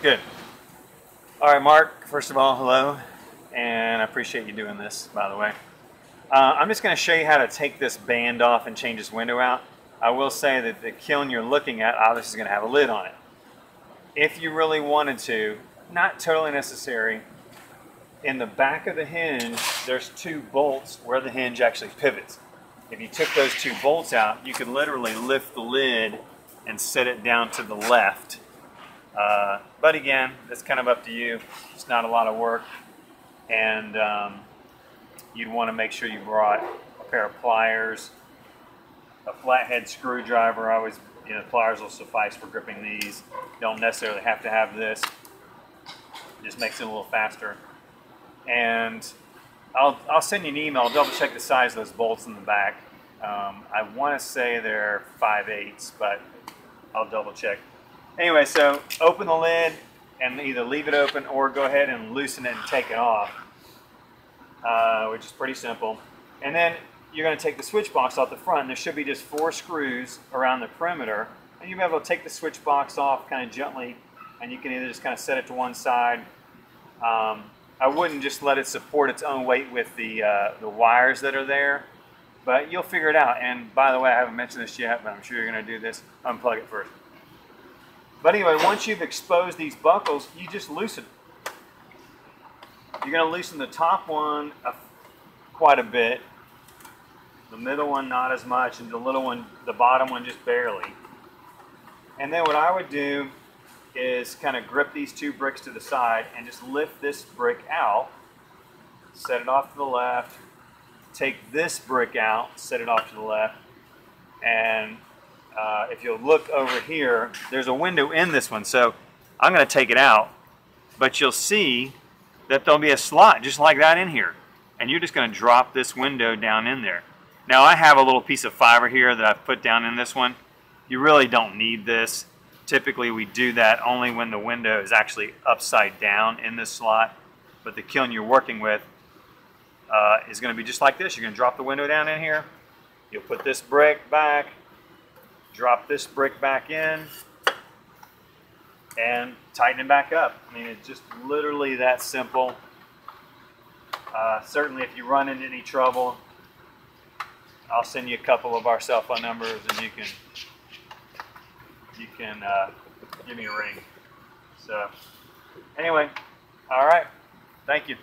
Good. All right, Mark, first of all, hello, and I appreciate you doing this, by the way. I'm just going to show you how to take this band off and change this window out. I will say that the kiln you're looking at obviously is going to have a lid on it. If you really wanted to, not totally necessary, in the back of the hinge, there's two bolts where the hinge actually pivots. If you took those two bolts out, you could literally lift the lid and set it down to the left. But again, it's kind of up to you. It's not a lot of work. And you'd want to make sure you brought a pair of pliers, a flathead screwdriver. The pliers will suffice for gripping these. Don't necessarily have to have this. It just makes it a little faster. And I'll send you an email. Double check the size of those bolts in the back. I want to say they're 5/8, but I'll double check. Anyway, so open the lid and either leave it open or go ahead and loosen it and take it off, which is pretty simple. And then you're going to take the switch box off the front. There should be just 4 screws around the perimeter, and you'll be able to take the switch box off kind of gently, and you can either just kind of set it to one side. I wouldn't just let it support its own weight with the wires that are there, but you'll figure it out. And by the way, I haven't mentioned this yet, but I'm sure you're going to do this. Unplug it first. But anyway, once you've exposed these buckles, you just loosen. You're going to loosen the top one quite a bit, the middle one not as much, and the bottom one just barely. And then what I would do is kind of grip these 2 bricks to the side and just lift this brick out, set it off to the left, take this brick out, set it off to the left, and if you'll look over here, there's a window in this one, so I'm going to take it out, but you'll see that there'll be a slot just like that in here, and you're just going to drop this window down in there. Now I have a little piece of fiber here that I've put down in this one. You really don't need this. Typically we do that only when the window is actually upside down in this slot, but the kiln you're working with is going to be just like this. You're going to drop the window down in here, you'll put this brick back, drop this brick back in, and tighten it back up. I mean, it's just literally that simple. Certainly if you run into any trouble, I'll send you a couple of our cell phone numbers and you can give me a ring. So anyway, all right, thank you.